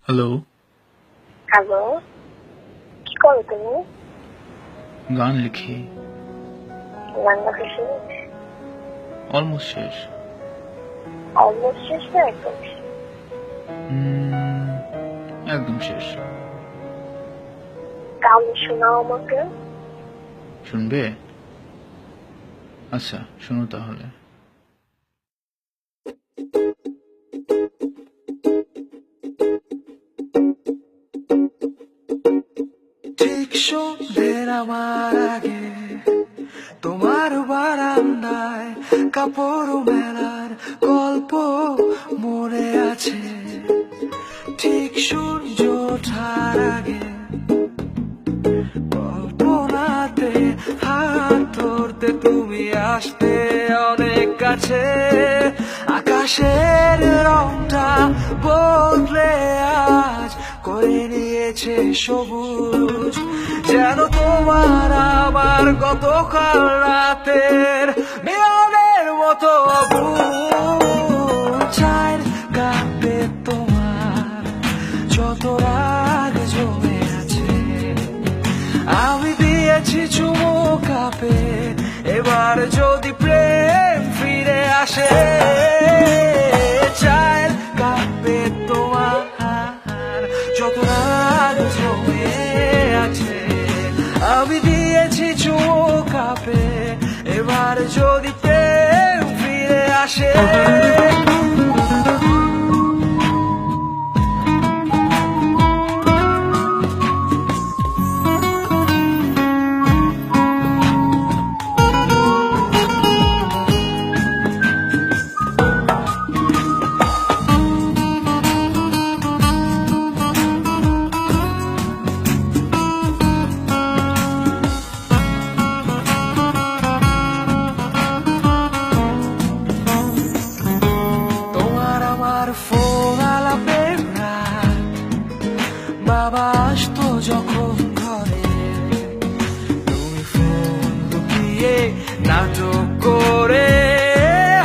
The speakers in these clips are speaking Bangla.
হ্যালো, হ্যালো, কি করো তুমি? গান লিখি। গান লেখা শেষ? অলমোস্ট শেষ। অলমোস্ট শেষ না একদম শেষ? একদম শেষ। তাহলে শোনাও আমাকে। শুনবে? আচ্ছা, শোনো তাহলে। ঠিক সন্ধ্যের আমার আগে তোমার বারান্দায় কাপড় মেলার গল্প মনে আছে। ঠিক সূর্য ওঠার আগে কল্পনাতে হাত ধরতে তুমি আসতে অনেক কাছে। আকাশের রংটা বদলে আজ করে নিয়েছে সবুজ, যেন তোমার আমার গতকাল রাতের মিলনের মতো চায়ের কাপে তোমার যত রাগ জমে আছে আমি দিয়েছি চুমু কাপে। এবার যদি প্রেম ফিরে আসে চায়ের কাপে তোমার যত রাগ জমে আছে আমি দিয়েছি চুমু কাপে। এবার যদি প্রেম ফিরে আসে ফোন আলাপের রাত বাবা আসতো যখন ঘরে তুমি ফোন লুকিয়ে নাটক করে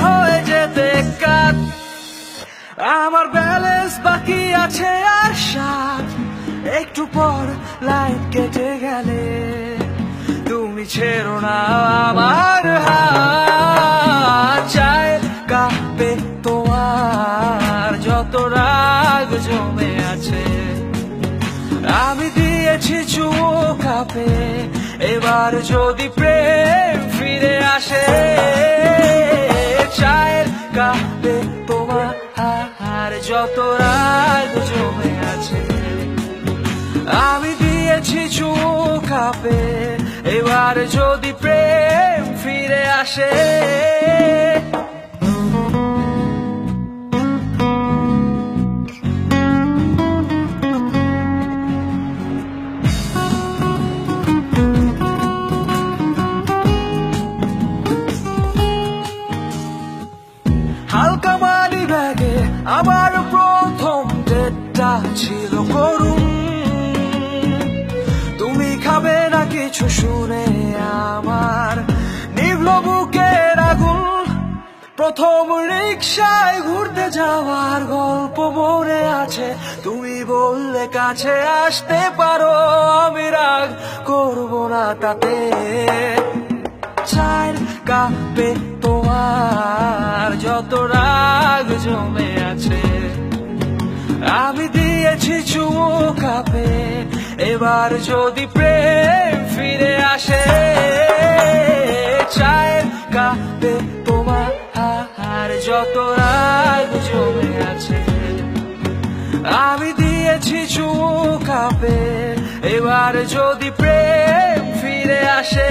হয়ে যেতে কাট। আমার ব্যালেন্স বাকি আছে আর 7, একটু পর লাইট কেটে গেলে তুমি ছেড়ো না আমার হাত। চায়ের কাপে তোমার যত রাগ জমে আছে আমি দিয়েছি চুমু কাপে। এবার যদি প্রেম ফিরে আসে চায়ের কাপে তোমার যত রাগ জমে আছে আমি দিয়েছি চুমু কাপে। এবার যদি প্রেম ফিরে আসে হালকা মানি ব্যাগে আমার প্রথম ডেটটা ছিল করুন। তুমি খাবে না কিছু শুনে আমার নিভল বুকের আগুন। প্রথম রিক্সায় ঘুরতে যাওয়ার গল্প মনে আছে, তুমি বললে কাছে আসতে পারো, আমি রাগ করবো না তাতে। চায়ের কাপে তোমার যত রাগ জমে আছে আমি দিয়েছি চুমু কাপে। এবার যদি প্রেম ফিরে আসে চায়ের কাপে তোমার যত রাগ জমে আছে আমি দিয়েছি চুমু কাপে। এবার যদি প্রেম ফিরে আসে